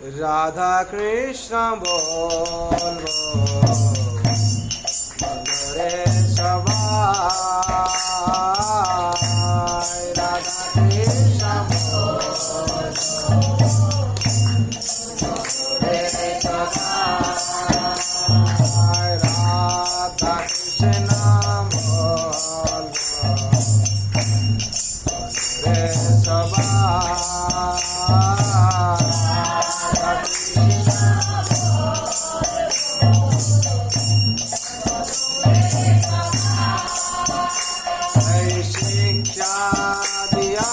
राधा कृष्ण बोल बोल रे सबाई राधा कृष्ण बोल रे सबाई राधा कृष्ण बोल रे सबाई शिक्षा दिया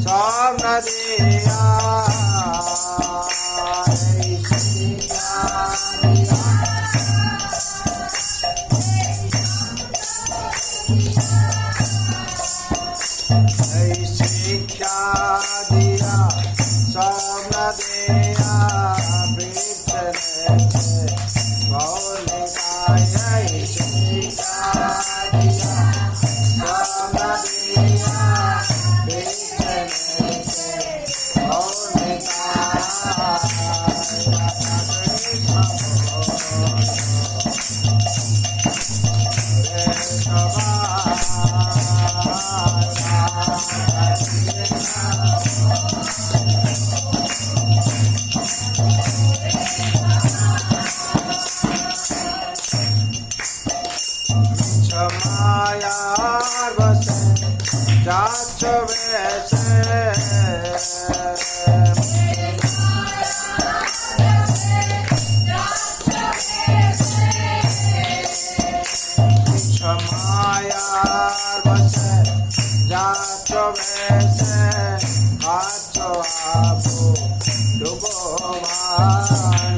सब न दिया शिक्षा दिया सब न दिया मायार बसे जाच वैसे मायार बसे जाच वैसे आचो आपो डुबो भाई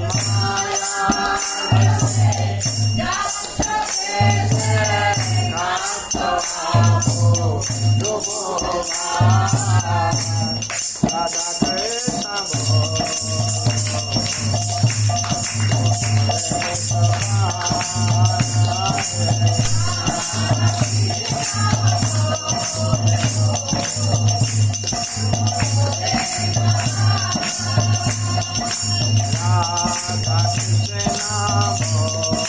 राधा कृष्ण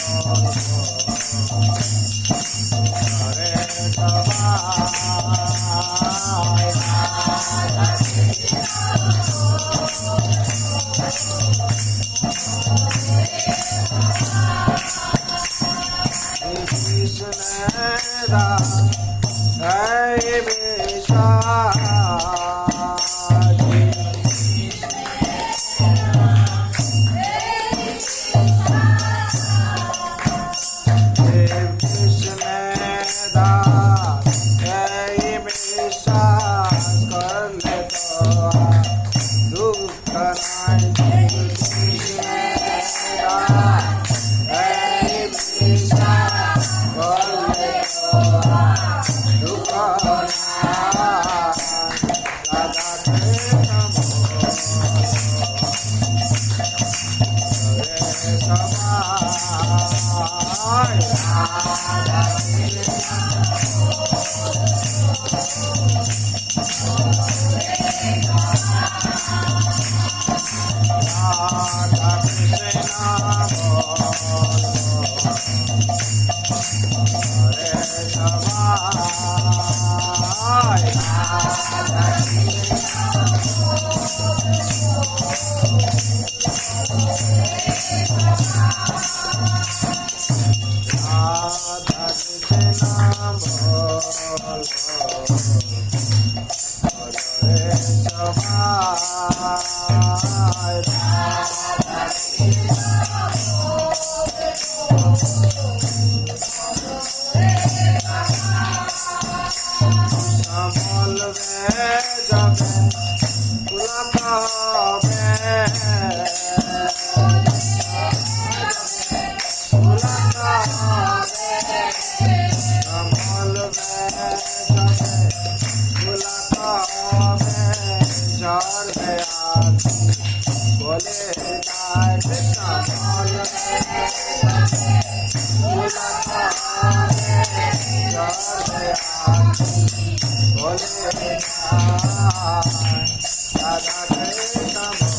Krishna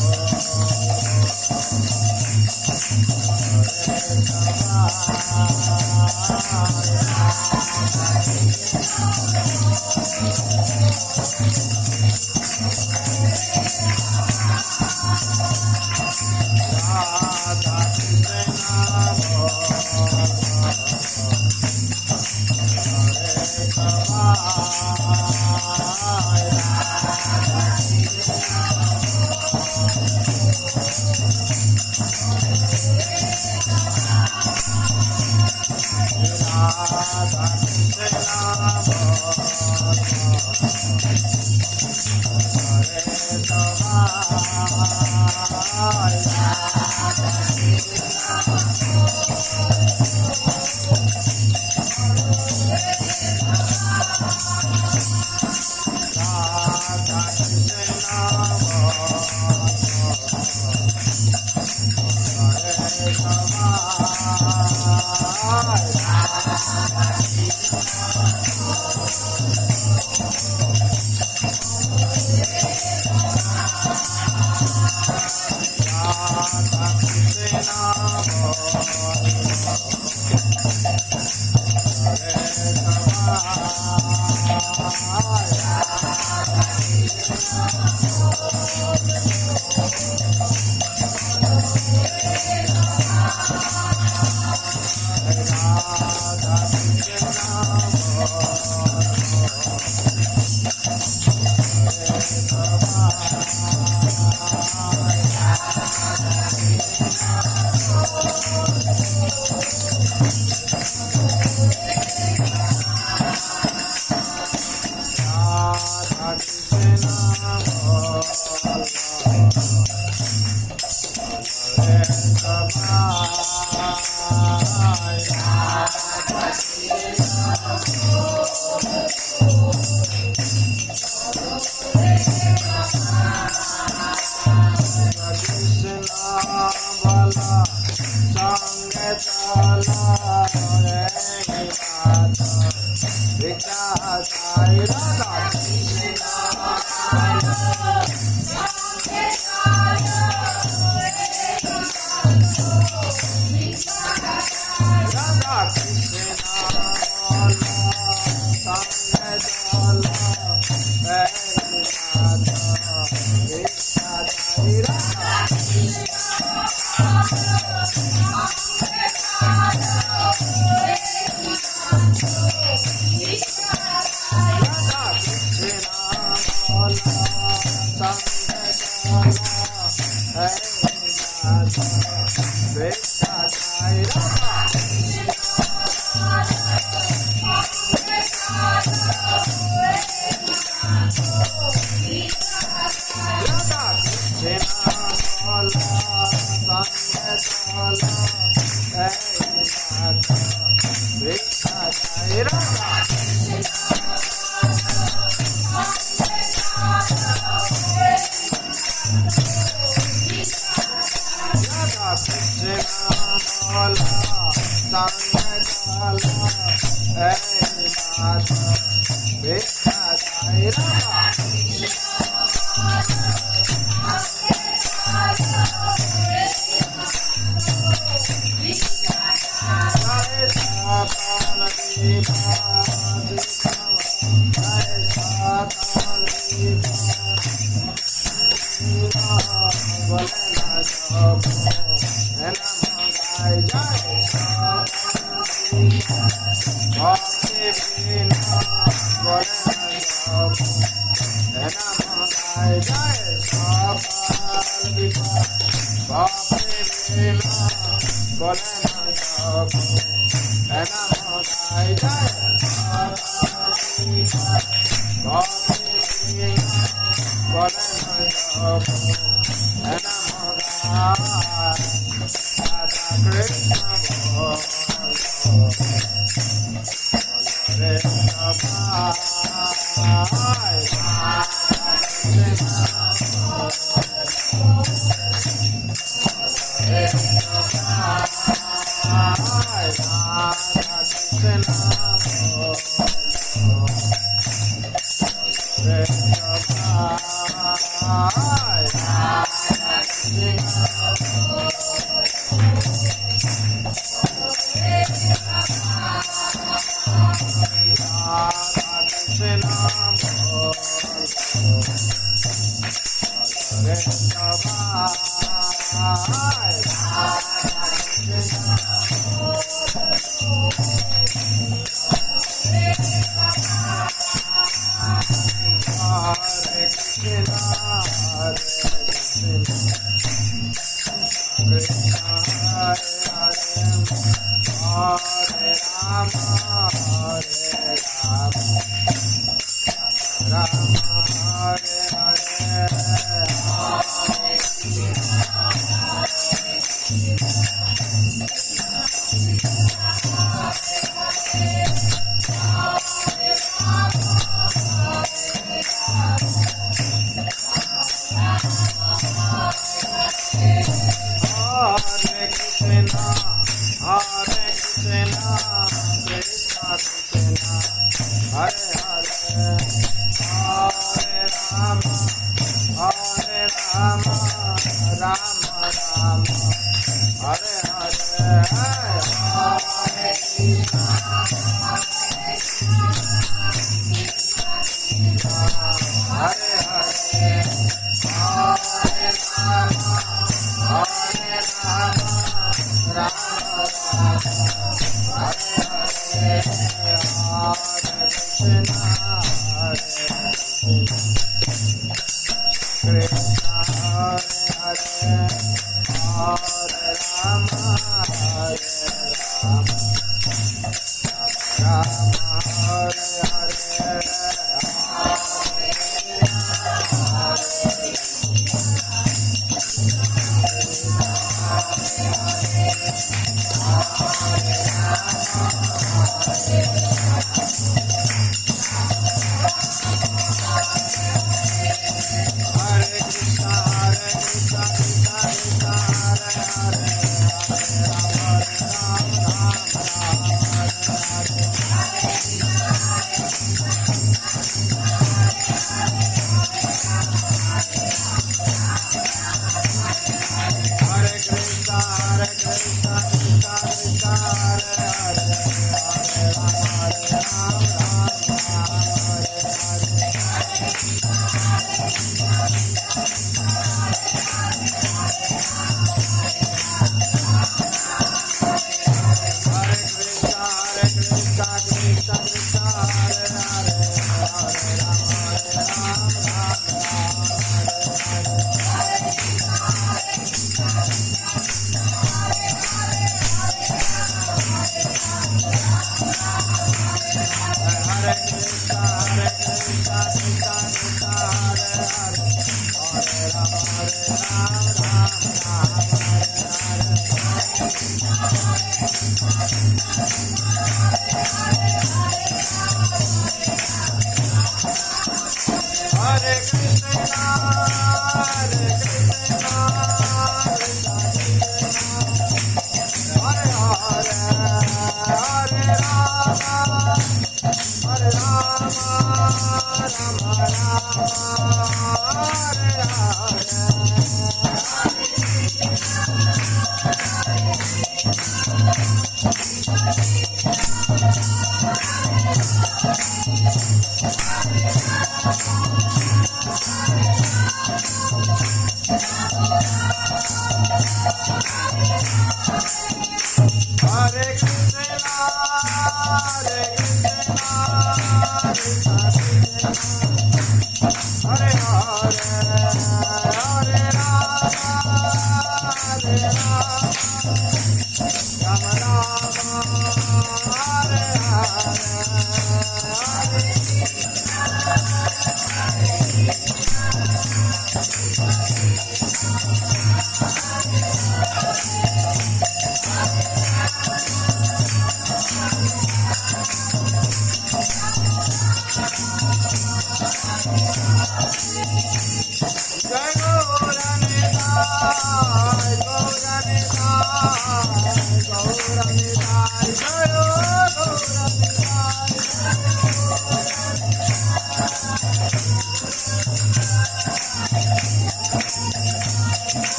Jai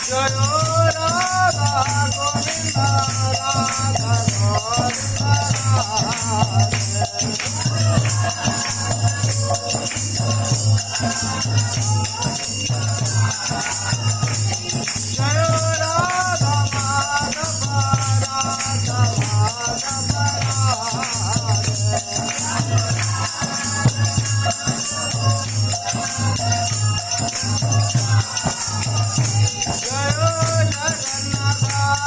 जय राधा गोविंद राधा गोविंद जय राधा माधव राधा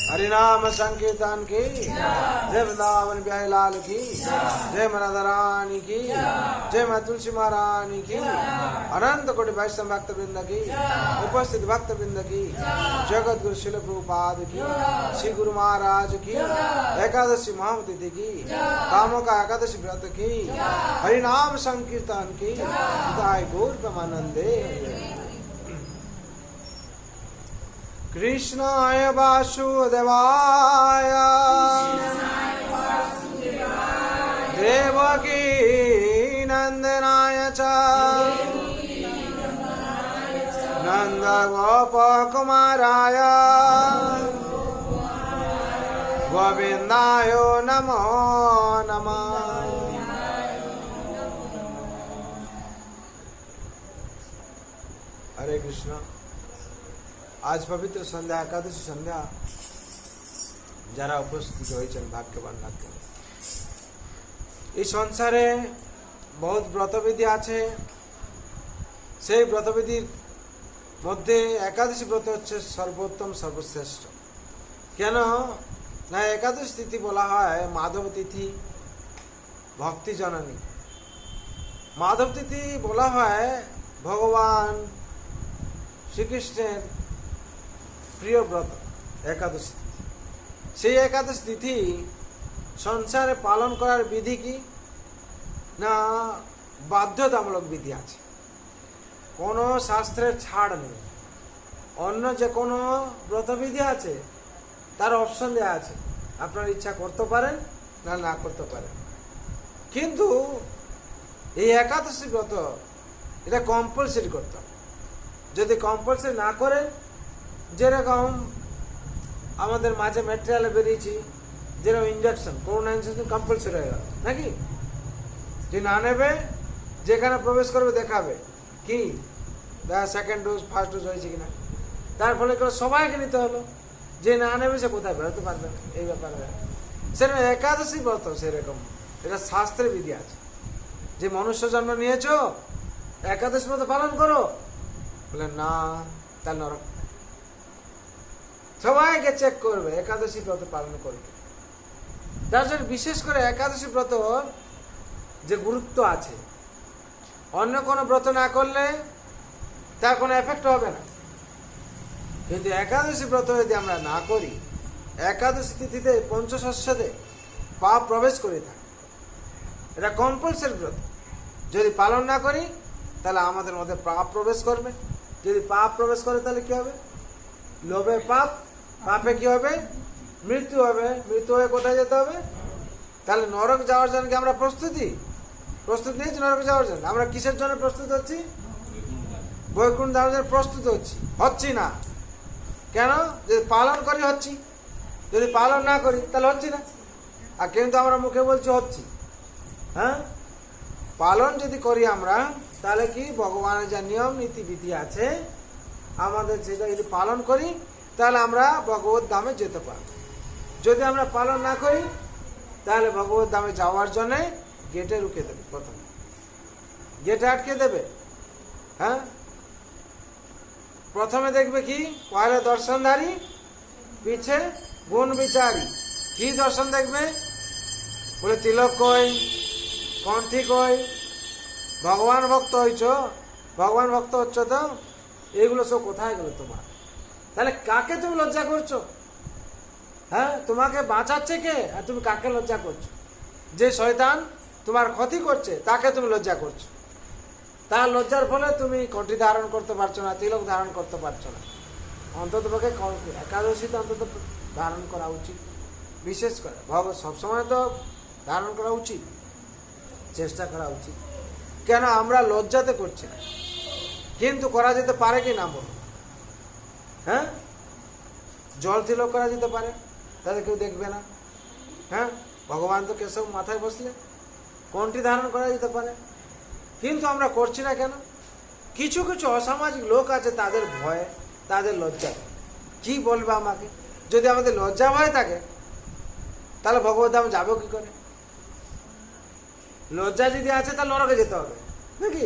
हरिनाम संकीर्तन की जय वृंदावन बिहारी लाल की जय राधा रानी की जय माँ तुलसी महारानी की अनंत कोटि वैष्णव भक्त वृंद की उपस्थित भक्त वृंद की जगत गुरु शिल प्रभुपाद की श्री गुरु महाराज की एकादशी महातिथि की कामों का एकादशी व्रत की हरिनाम संकीर्तन की गौर प्रमानंदे कृष्णाय वासुदेवाय देवकी नंदनाय च नंद गोप कुमाराय गोविंदाय नमो नमः। हरे कृष्ण। आज पवित्र सन्ध्या एकादशी सन्ध्या যারা উপস্থিত হয়েছেন ভাগ্যবান ভাগ্যবান। এই সংসারে বহুত ব্রতবিধি আছে, সেই ব্রতবিধির মধ্যে একাদশী ব্রত হচ্ছে সর্বোত্তম সর্বশ্রেষ্ঠ। কেন না একাদশী তিথি বলা হয় মাধব তিথি, ভক্তি জননী। মাধব তিথি বলা হয় ভগবান শ্রীকৃষ্ণের প্রিয় ব্রত একাদশী। সেই একাদশী তিথি সংসারে পালন করার বিধি কি না বাধ্যতামূলক বিধি আছে, কোনো শাস্ত্রের ছাড় নেই। অন্য যে কোনো ব্রতবিধি আছে তার অপশন দেওয়া আছে, আপনার ইচ্ছা করতে পারেন না না করতে পারেন। কিন্তু এই একাদশী ব্রত এটা কম্পালসারি করতে হবে। যদি কম্পালসারি না করেন, যেরকম আমাদের মাঝে ম্যাটেরিয়ালে বেরিয়েছি যেরকম ইঞ্জেকশন, করোনা ইঞ্জেকশন কম্পালসারি হয়ে গেল নাকি, যে না নেবে যেখানে প্রবেশ করবে দেখাবে কি সেকেন্ড ডোজ ফার্স্ট ডোজ হয়েছে কিনা। তার ফলে সবাইকে নিতে হলো, যে না নেবে সে কোথায় বেরোতে পারবে না। এই ব্যাপারে সেরকম একাদশী ব্রত সেরকম এটা শাস্ত্রে বিধি আছে। যে মনুষ্য জন্ম নিয়েছ, একাদশী ব্রত পালন করো। বলে না, তার নরক। সবাইকে চেক করবে, একাদশী ব্রত পালন করবে। তার জন্য বিশেষ করে একাদশী ব্রত যে গুরুত্ব আছে, অন্য কোনো ব্রত না করলে তার কোনো এফেক্ট হবে না, কিন্তু একাদশী ব্রত যদি আমরা না করি, একাদশী তিথিতে পঞ্চশস্যতে পাপ প্রবেশ করে থাকে, এটা কম্পালসারি ব্রত। যদি পালন না করি তাহলে আমাদের মধ্যে পাপ প্রবেশ করবে। যদি পাপ প্রবেশ করে তাহলে কি হবে? লোভে পাপ, পাপে কি হবে? মৃত্যু হবে। মৃত্যু হয়ে কোথায় যেতে হবে? তাহলে নরক যাওয়ার জন্য কি আমরা প্রস্তুত নিয়েছি? নরক যাওয়ার জন্য আমরা কিসের জন্য প্রস্তুত হচ্ছি? বৈকুণ্ঠ যাওয়ার জন্য প্রস্তুত হচ্ছি না। কেন? যদি পালন করি হচ্ছি, যদি পালন না করি তাহলে হচ্ছি না। আর কিন্তু আমরা মুখে বলছি হচ্ছি। হ্যাঁ, পালন যদি করি আমরা, তাহলে কি ভগবানের যা নিয়ম নীতি বিধি আছে আমাদের সেটা যদি পালন করি তাহলে আমরা ভগবত ধামে যেতে পারব। যদি আমরা পালন না করি তাহলে ভগবত ধামে যাওয়ার জন্য গেটে রুখে দেবে, প্রথমে গেটে আটকে দেবে। হ্যাঁ, প্রথমে দেখবে কি? পয়লা দর্শনধারী, পিছে গুণ বিচারী। কি দর্শন দেখবে? বলে তিলক কই, কণ্ঠী কই, ভগবান ভক্ত হইছ, ভগবান ভক্ত হচ্ছ তো, এগুলো সব কোথায় গেল তোমার? তাহলে কাকে তুমি লজ্জা করছো? হ্যাঁ, তোমাকে বাঁচাচ্ছে কে, আর তুমি কাকে লজ্জা করছো? যে শয়তান তোমার ক্ষতি করছে তাকে তুমি লজ্জা করছো। তার লজ্জার ফলে তুমি কণ্ঠী ধারণ করতে পারছো না, তিলক ধারণ করতে পারছো না। অন্তত পক্ষে একাদশীতে অন্তত ধারণ করা উচিত। বিশেষ করে সবসময় তো ধারণ করা উচিত, চেষ্টা করা উচিত। কেন? আমরা লজ্জাতে করছি না, কিন্তু করা যেতে পারে কি না বলো? হ্যাঁ, জল তিলক করা যেতে পারে, তাহলে কেউ দেখবে না। হ্যাঁ, ভগবান তো কেশব মাথায় বসলে, কণ্ঠী ধারণ করা যেতে পারে, কিন্তু আমরা করছি না কেন? কিছু কিছু অসামাজিক লোক আছে, তাদের ভয়ে, তাদের লজ্জা। কি বলবে আমাকে? যদি আমাদের লজ্জা ভয় থাকে তাহলে ভগবত ধাম যাবো কি করে? লজ্জা যদি আছে তাহলে নরকে যেতে হবে নাকি?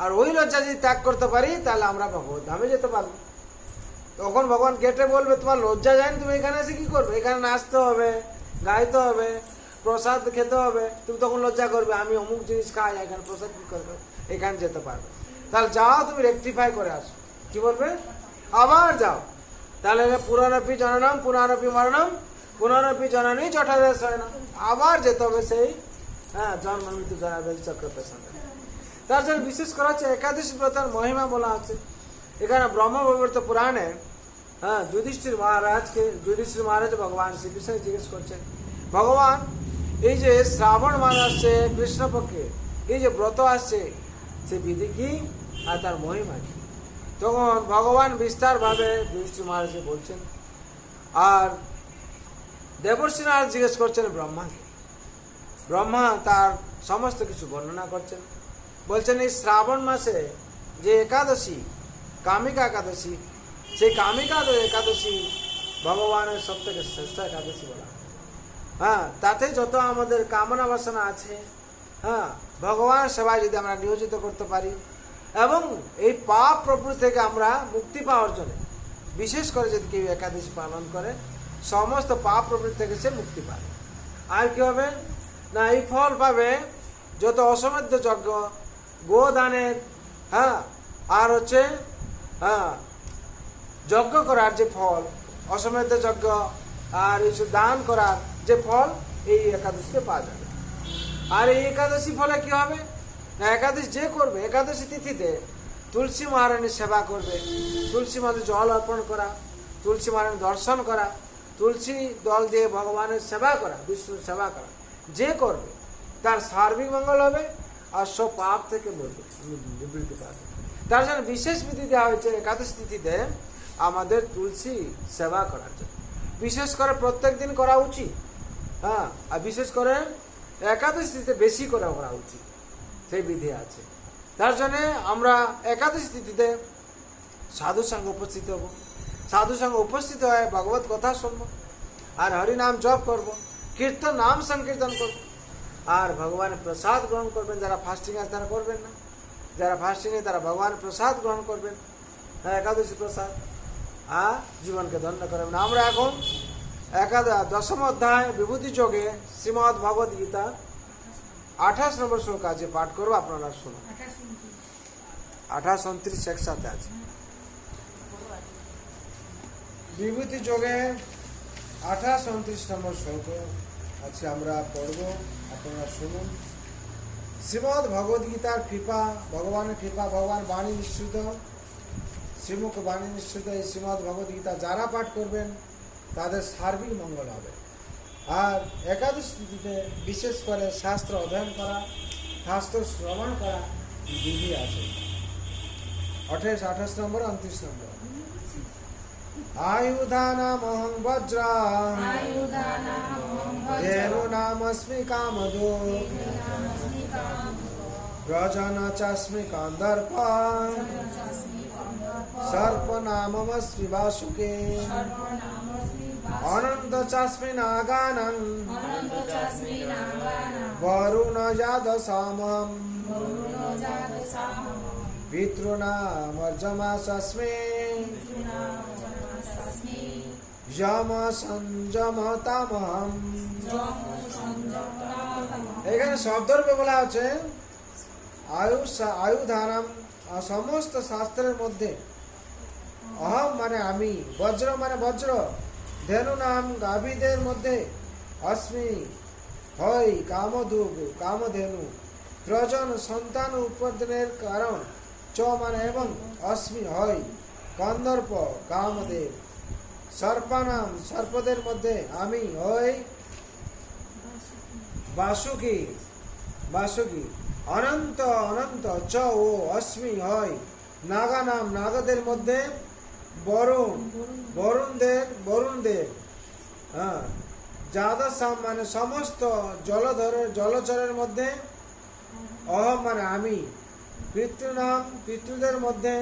আর ওই লজ্জা যদি ত্যাগ করতে পারি তাহলে আমরা ভগবত ধামে যেতে পারবো। তখন ভগবান গেটে বলবে, তোমার লজ্জা যায়নি, তুমি এখানে এসে কি করবে? এখানে নাচতে হবে, গাইতে হবে, প্রসাদ খেতে হবে। তুমি তখন লজ্জা করবে, আমি অমুক জিনিস খাই, এখানে প্রসাদ কি করবে? এখানে যেতে পারবে। তাহলে যাও, তুমি রেকটিফাই করে আসো। কি বলবে? আবার যাও। তাহলে পুনরপি জননম পুনরপি মরণম পুনরপি জননী জঠাদেশ হয় না, আবার যেতে হবে সেই জন্ম মৃত্যু জনাবেল চক্র পেছনে। তার জন্য বিশেষ করা হচ্ছে একাদশী ব্রতের মহিমা বলা আছে এখানে ব্রহ্মবৈবর্ত পুরাণে। যুধিষ্ঠির মহারাজ ভগবান শ্রীকৃষ্ণ জিজ্ঞেস করছেন, ভগবান এই যে শ্রাবণ মাস আসছে, কৃষ্ণপক্ষে এই যে ব্রত আসছে, সে বিধি কি আর তার মহিমা কি? তখন ভগবান বিস্তারভাবে যুধিষ্ঠির মহারাজকে বলছেন, আর দেবর্ষি নারদ জিজ্ঞেস করছেন ব্রহ্মাকে। ব্রহ্মা তার সমস্ত কিছু বর্ণনা করছেন, বলছেন এই শ্রাবণ মাসে যে একাদশী, কামিকা একাদশী, সেই কামিকা একাদশী ভগবানের সব থেকে শ্রেষ্ঠ একাদশী বলা। তাতে যত আমাদের কামনা বাসনা আছে, ভগবানের সেবায় যদি আমরা নিয়োজিত করতে পারি এবং এই পাপ প্রবৃত্তি থেকে আমরা মুক্তি পাওয়ার জন্য বিশেষ করে যদি কেউ একাদশী পালন করে, সমস্ত পাপ প্রবৃত্তি থেকে সে মুক্তি পাবে। আর কি হবে না, এই ফল পাবে যত অশ্বমেধ যজ্ঞ, গোদানের, আর হচ্ছে যজ্ঞ করার যে ফল, অশ্বমেধ যজ্ঞ আর এই দান করার যে ফল, এই একাদশীতে পাওয়া যাবে। আর এই একাদশী ফলে কি হবে না, একাদশী যে করবে, একাদশী তিথিতে তুলসী মহারানীর সেবা করবে, তুলসী মাকে জল অর্পণ করা, তুলসী মহারানীর দর্শন করা, তুলসী দল দিয়ে ভগবানের সেবা করা, বিষ্ণুর সেবা করা, যে করবে তার সার্বিক মঙ্গল হবে আর সব পাপ থেকে নিবৃত্তি পাবে। তার জন্য বিশেষ বিধি দেওয়া হয়েছে একাদশী তিথিতে আমাদের তুলসী সেবা করার জন্য। বিশেষ করে প্রত্যেক দিন করা উচিত, আর বিশেষ করে একাদশী তিথিতে বেশি করে করা উচিত, সেই বিধি আছে। তার জন্যে আমরা একাদশী তিথিতে সাধু সঙ্গে উপস্থিত হব, সাধু সঙ্গে উপস্থিত হয়ে ভগবত কথা শুনবো, আর হরিনাম জপ করব, কীর্তন নাম সংকীর্তন করব। আর ভগবানের প্রসাদ গ্রহণ করবেন। যারা ফাস্টিং আছে তারা করবেন না, যারা ফাস্টিং নেই তারা ভগবানের প্রসাদ গ্রহণ করবেন, হ্যাঁ, একাদশী প্রসাদ, আর জীবনকে ধন্য করবেন। আমরা এখন দশম অধ্যায় বিভূতি যোগে শ্রীমদ্ ভগবদ গীতা 28 নম্বর শ্লোক আছে, পাঠ করবো, আপনারা শুনুন। 28-29 একসাথে আছে। বিভূতি যোগে 28-29 নম্বর শ্লোক আছে, আমরা পড়ব, আপনারা শুনুন। শ্রীমদ্ ভগবদ গীতার কৃপা, ভগবানের কৃপা, ভগবান বাণী নিঃসৃত, শ্রীমুখ বাণী নিঃসৃত এই শ্রীমদ্ ভগবদ গীতা যারা পাঠ করবেন তাদের সার্বিক মঙ্গল হবে। আর একাদশ তিথিতে বিশেষ করে শাস্ত্র অধ্যয়ন করা, শাস্ত্র শ্রবণ করা বিধি আছে। 28 নম্বর 29 নম্বর। আয়ুধানামহং বজ্র ধেনুনামস্মি কামদো ব্রজন চাস্মি কন্দর্প সর্পনামস্মি বাসুকে অনন্ত চাস্মি নাগানং বরুণ যাদসামহম পিতॄনামর্যমাসস্মি যম সংযমতামহম। এখানে শব্দরূপে বলা আছে আয়ুধানাম, সমস্ত শাস্ত্রের মধ্যে, অহম মানে আমি, বজ্র মানে বজ্র, ধেনু নাম গাভীদের মধ্যে, অস্মি হয় কামধেনু, প্রজন সন্তান উৎপাদনের কারণ, চ মানে এবং, অস্মি হয় কন্দর্প কামদেব, সর্পানাম সর্পদের মধ্যে আমি হই বাসুকি, অনন্ত চ ও অস্মি হয় নাগানাম নাগদের মধ্যে বরুণদের, হ্যাঁ, যাদসাম মানে সমস্ত জলচরের মধ্যে, অহম মানে আমি, পিতৃনাম পিতৃদের মধ্যে,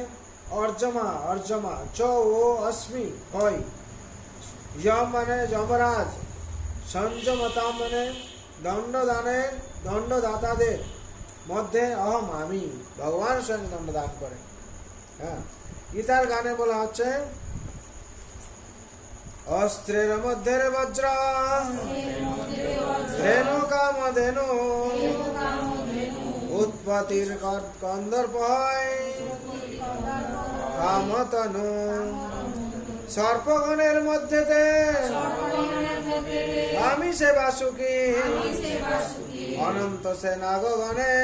অর্জমা চ ও অস্মি হয়, যম মানে যমরাজ, সংযমতাম মানে দণ্ডদাতাদের মধ্যে, অহম আমি, ভগবান সঙ্গে দণ্ডদান করে। হ্যাঁ, গীতার গানে বলা হচ্ছে অস্ত্রের মধ্যে বজ্র ধেনু কামধেনু উৎপত্তির কন্দর্প হয় কামতনু, সর্পগণের মধ্যে আমি সে বাসুকি, অনন্ত সে নাগগণে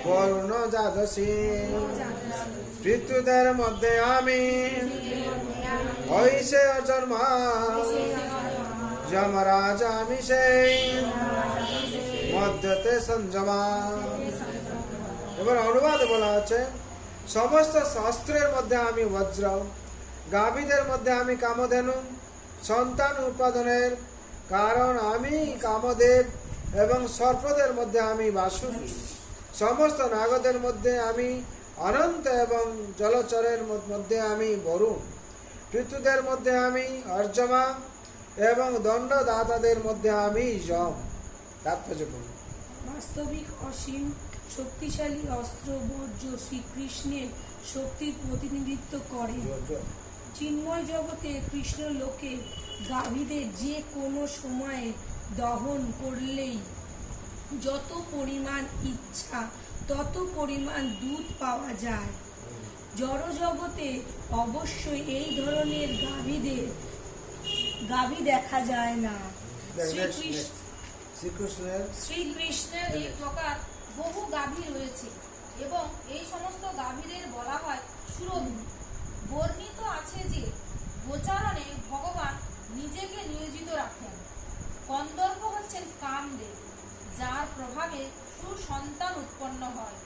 বরুণ যাদসী, পিতৃদের মধ্যে আমি হই সে অজন্মা, যমরাজ আমি সেই মধ্যতে সংযমা। এবার অনুবাদ বলা আছে সমস্ত শাস্ত্রের মধ্যে আমি বজ্র, গাভীদের মধ্যে আমি কামধেনু, সন্তান উৎপাদনের কারণ আমি কামদেব, এবং সর্পদের মধ্যে আমি বাসুকি, সমস্ত নাগদের মধ্যে আমি অনন্ত, এবং জলচরের মধ্যে আমি বরুণ, পিতৃদের মধ্যে আমি অর্জমা, এবং দণ্ডদাতাদের মধ্যে আমি যম। তাৎপর্য বলুন। বাস্তবিক অসীম শক্তিশালী অস্ত্র বজ্র শ্রীকৃষ্ণের শক্তির প্রতিনিধিত্ব করে। চিন্ময় জগতে কৃষ্ণ লোকে গাভীদের যে কোনো সময়ে দহন করলেই যত পরিমাণ ইচ্ছা তত পরিমাণ দুধ পাওয়া যায়। জড় জগতে অবশ্যই এই ধরনের গাভী দেখা যায় না। শ্রীকৃষ্ণের এই প্রকার বহু গাভী রয়েছে এবং এই সমস্ত গাভীদের বলা হয় সুরভি। বর্ণিত আছে যে গোচারণে ভগবান নিজেকে নিয়োজিত রাখেন। কন্দর্প হচ্ছেন কামদেব, যার প্রভাবে সুসন্তান উৎপন্ন হয়।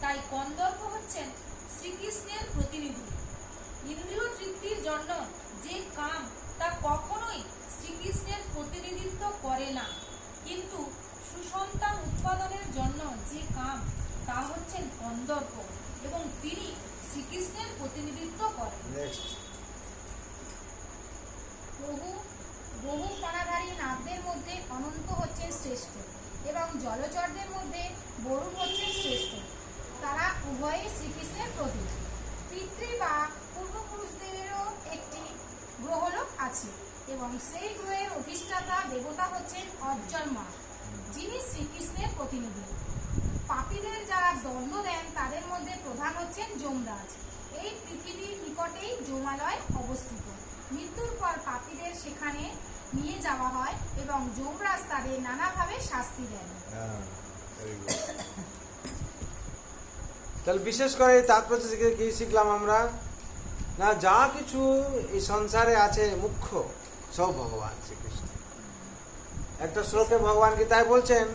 তাই কন্দর্প হচ্ছেন শ্রীকৃষ্ণের প্রতিনিধি। ইন্দ্রিয় তৃপ্তির জন্য যে কাম তা কখনোই শ্রীকৃষ্ণের প্রতিনিধিত্ব করে না, কিন্তু সুসন্তান উৎপাদনের জন্য যে কাম তা হচ্ছেন কন্দর্প, এবং তিনি শ্রীকৃষ্ণের প্রতিনিধিত্ব করেন। প্রভু বহু ফণাধারী নাগদের মধ্যে অনন্ত হচ্ছেন শ্রেষ্ঠ এবং জলচরদের মধ্যে বরুণ হচ্ছেন শ্রেষ্ঠ। তারা উভয়ই শ্রীকৃষ্ণের প্রতীক। পিতৃ বা পূর্বপুরুষদেরও একটি গ্রহলোক আছে এবং সেই গ্রহের অধিষ্ঠাতা দেবতা হচ্ছেন অজ্জলমা, যিনি শ্রীকৃষ্ণের প্রতিনিধি। পাপীদের যারা দণ্ড দেন তাদের মধ্যে প্রধান হচ্ছেন যমরাজ। এই পৃথিবীর নিকটেই যমালয় অবস্থিত। মৃত্যুর পর পাপীদের সেখানে নিয়ে যাওয়া হয় এবং যমরাজ তাদের নানাভাবে শাস্তি দেন। তাহলে বিশেষ করে এই তাৎপর্য থেকে কি শিখলাম আমরা? না, যা কিছু এই সংসারে আছে মুখ্য সব ভগবান শ্রীকৃষ্ণ। একটা শ্লোকে ভগবান কি তাই বলছেন,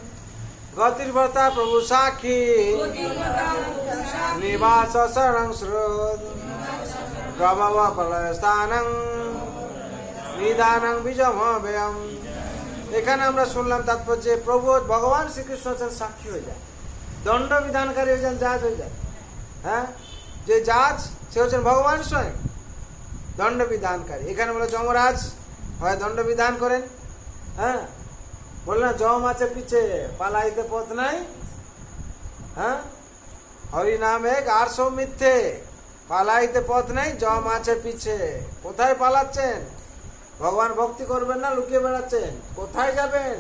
গতির্ভর্তা প্রভু সাক্ষী নিবাস শরণং শ্রোত প্রভব প্রলয় স্থানং নিদানং বিজম ব্যয়ম। এখানে আমরা শুনলাম তাৎপর্য, প্রভু ভগবান শ্রীকৃষ্ণ হচ্ছেন সাক্ষী হয়ে যায়, দণ্ড বিধানকারী হয়ে যান, জাজ হয়ে যায়। হ্যাঁ, যে জাজ সে হচ্ছেন ভগবান স্বয়ং, দণ্ড বিধানকারী। এখানে বলে যমরাজ হয় দণ্ড বিধান করেন। হ্যাঁ, বল না, যম আছে পিছে পালাইতে পথ নাই। হ্যাঁ, হরি নাম এক আর সব মিথ্যে, পালাইতে পথ নাই, যম আছে পিছে। কোথায় পালাচ্ছেন? ভগবান ভক্তি করবেন না, লুকিয়ে বেড়াচ্ছেন? কোথায় যাবেন?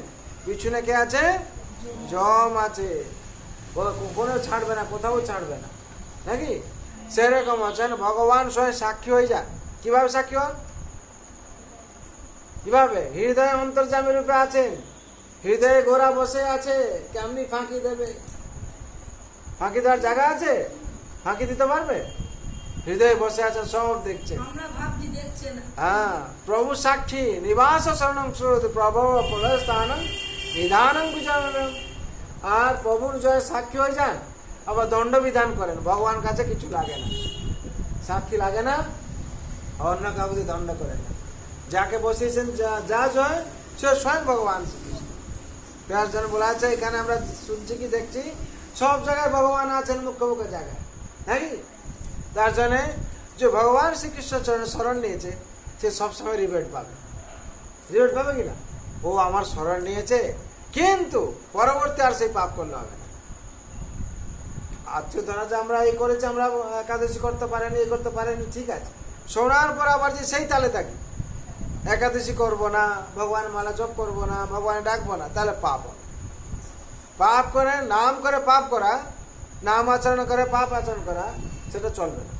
পিছনে কে আছে? যম আছে। কোনো ছাড়বে না, কোথাও ছাড়বে না, নাকি? সেরকম আছেন ভগবান স্বয়ং সাক্ষী হয়ে যান। কিভাবে সাক্ষী হন? কিভাবে? হৃদয় অন্তর্যামী রূপে আছেন, হৃদয়ে গোরা বসে আছে। কেমনি ফাঁকি দেবে? ফাঁকি দেওয়ার জায়গা আছে? ফাঁকি দিতে পারবে? হৃদয়ে বসে আছেন, সব দেখছেন। আমরা ভাবছি দেখছে না। হ্যাঁ, প্রভু সাক্ষী নিবাস শরণং শ্রোত প্রভব প্রলয় স্থানং নিদানং বিজয়ম। আর প্রভুর জয় সাক্ষী হয়ে যান, আবার দণ্ড বিধান করেন। ভগবান কাছে কিছু লাগে না, সাক্ষী লাগে না, অন্য কাউকে দণ্ড করেন না। যাকে বসিয়েছেন যা জয় সে স্বয়ং ভগবান শ্রীকৃষ্ণ। ব্যাস জন বলা আছে, এখানে আমরা শুনছি কি দেখছি, সব জায়গায় ভগবান আছেন, মুখ্য মুখ্য জায়গায়, নাকি? তার জন্য যে ভগবান শ্রীকৃষ্ণ চরণে শরণ নিয়েছে সে সবসময় রিবেট পাবে। রিবেট পাবে কিনা? ও আমার শরণ নিয়েছে, কিন্তু পরবর্তী আর সেই পাপ করলে হবে না। আজকে ধরা যে আমরা এই করেছি, আমরা একাদশী করতে পারিনি, এই করতে পারিনি, ঠিক আছে। শোনার পর আবার যে সেই তালে থাকি, একাদশী করব না, ভগবান মালা জপ করবো না, ভগবান ডাকবো না, তাহলে পাপ হবে। পাপ করে নাম করে পাপ করা, নাম আচরণ করে পাপ আচরণ করা, সেটা চলবে না।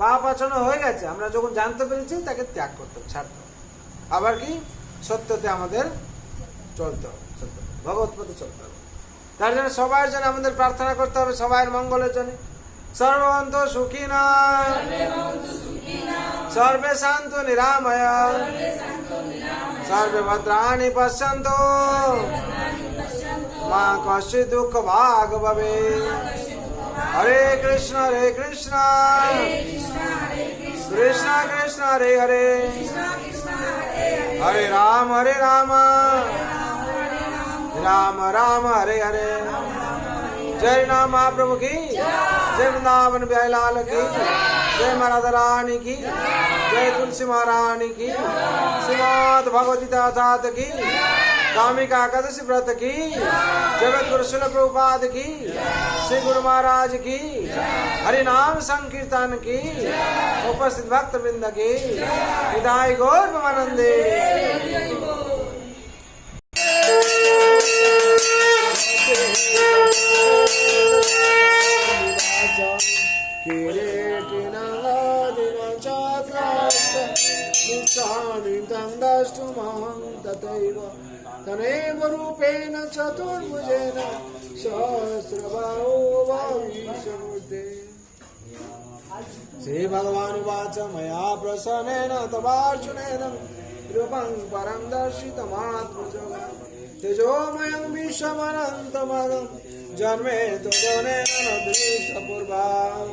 পাপ আচরণ হয়ে গেছে, আমরা যখন জানতে পেরেছি তাকে ত্যাগ করতে হবে, ছাড়তে হবে। আবার কি? সত্যতে আমাদের চলতে হবে, ভগবত পথে চলতে হবে। তার জন্য সবার জন্য আমাদের প্রার্থনা করতে হবে, সবার মঙ্গলের জন্য। সর্বন্ত সুখী নয়, সর্বে শান্ত নিরাময়, সর্বে ভদ্রাণি পশ্যন্তু, মা কশ্চিৎ দুঃখ ভাগ ভবে। হরে কৃষ্ণ কৃষ্ণ কৃষ্ণ হরে হরে, হরে রাম রাम राम हरे हरे। जय नाम महाप्रभु की, जय वृंदावन बिहारी लाल की, जय राधा रानी की, जय तुलसी महारानी की, श्रीमद् भगवती ठाकुर की, कामिका एकादशी व्रत की, जगत गुरु शिल प्रभुपाद की, श्री गुरु महाराज की, हरि नाम संकीर्तन की, उपस्थित भक्त वृंद की, हृदय गौर प्रेमानंदे। तनैव रूपेण चतुर्भुजेन सहस्रबाहो भविष्यमूर्ते। श्री भगवान उवाच मया प्रसन्नेन तवार्जुनेन रूपं परं दर्शितमात्मजो तेजोमयं विश्वमनन्तमगं जन्मे त्वदनेन न दृष्टपूर्वम्।